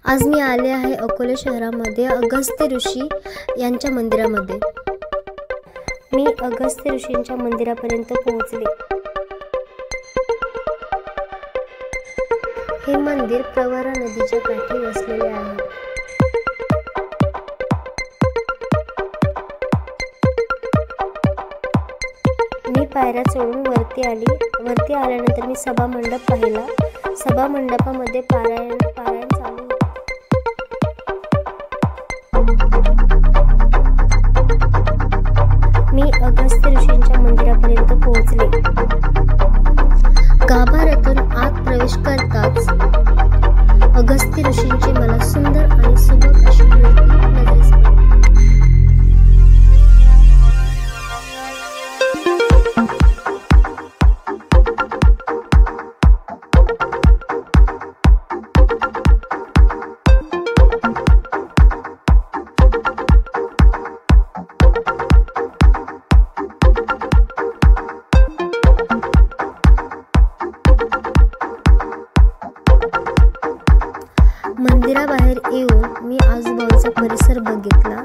आज मी आले आहे अकोले शहरामध्ये अगस्त्य ऋषी यांच्या मंदिरामध्ये। मी अगस्त्य ऋषींच्या मंदिरापर्यंत पोहोचले। हे मंदिर प्रवरा नदीच्या काठी वसलेले आहे। मी पायऱ्या चढून वरती आली। वरती आल्यानंतर मी सभा मंडप पाहिला। सभा मंडपामध्ये पारायण चालू होते। मी अगस्त्य ऋषींच्या मंदिरापर्यंत पोहोचले। गाभाऱ्यातून आत प्रवेश करताच अगस्त्य ऋषींची मला सुंदर आणि सुबक अशी मूर्ती नजरेस पडली। मंदिराबाहेर येऊन मी आजूबाजूचा परिसर बघितला।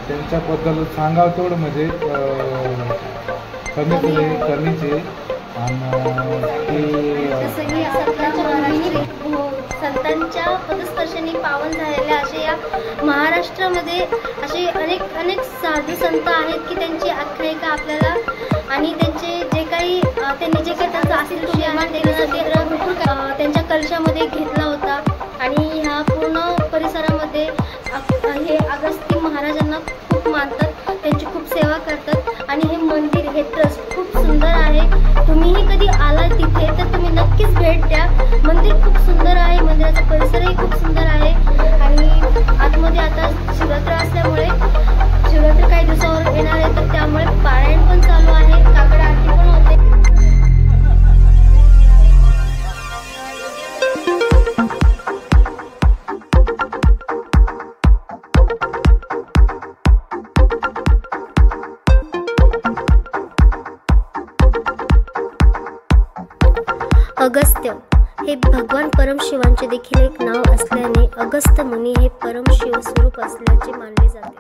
त्यांच्याबद्दल सांगावं तेवढं म्हणजे कमीचे संतांच्या पदस्पर्शाने पावन झालेल्या अशा या महाराष्ट्रामध्ये असे अनेक साधू संत आहेत की त्यांची आख्यायिका आपल्याला आणि त्यांचे जे काही त्यांचा असेल त्यांच्या कलशामध्ये घेतला होता आणि ह्या पूर्ण परिसरामध्ये हे अगस्त्य महाराजांना खूप मानतात, त्यांची खूप सेवा करतात आणि हे मंदिर हे ट्रस्ट खूप सुंदर आहे। तुम्हीही कधी आलात तिथे तर तुम्ही नक्कीच भेट द्या। मंदिर खूप सुंदर आहे, मंदिराचा परिसरही खूप सुंदर आहे आणि आतमध्ये आता शिवरात्र असल्यामुळे शिवरात्र काही दिवसावर येणार आहे तर त्यामुळे पारायण पण चालू आहे, काकड आरती पण होते। अगस्त्य हे भगवान परमशिवांचे देखील एक नाव असल्याने अगस्त्य मुनी हे परमशिव स्वरूप असल्याचे मानले जाते।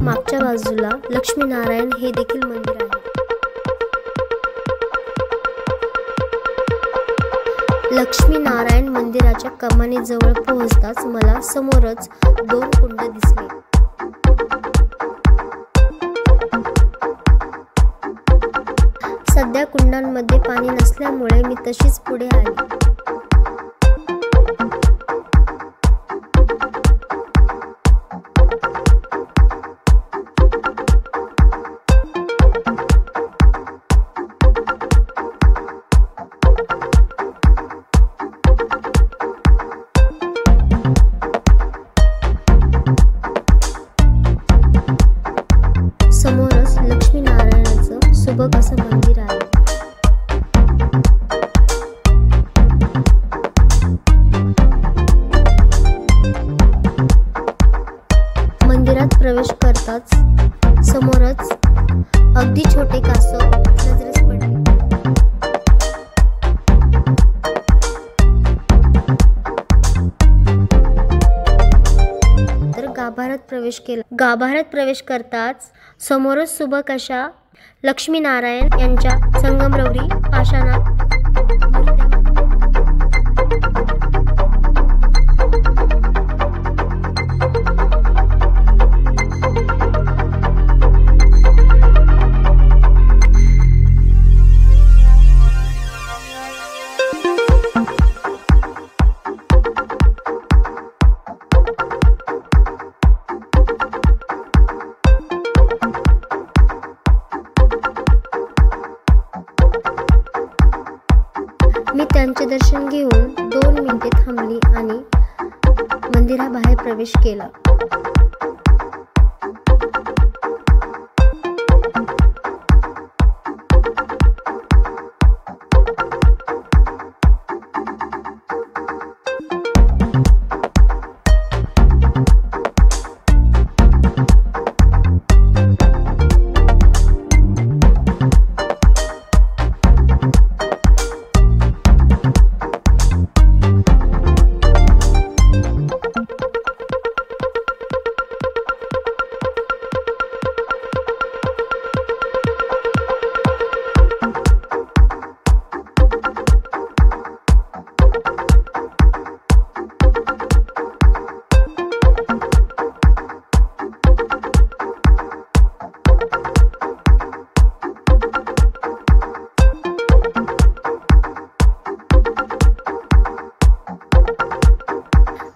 मागच्या बाजूला लक्ष्मीनारायण हे देखील मंदिर आहे। लक्ष्मीनारायण मंदिराच्या कमानीजवळ पोहोचताच मला समोरच 2 कुंड दिसले। सध्या कुंडांमध्ये पाणी नसल्यामुळे मी तशीच पुढे आली। प्रवेश केला. गाभाऱ्यात प्रवेश करताच समोरच सुबक अशा लक्ष्मीनारायण यांच्या संगमरवरी पाषाणात मी त्यांचे दर्शन घेऊन 2 मिनिटे थांबली आणि मंदिराबाहेर प्रवेश केला.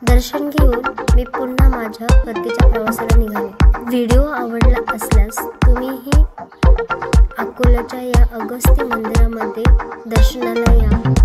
दर्शन घेऊन मी पुन्हा माझ्या परतीच्या प्रवासाला निघाले. व्हिडिओ आवडला असल्यास तुम्हीही अकोल्याच्या या अगस्ती मंदिरामध्ये दर्शनाला या.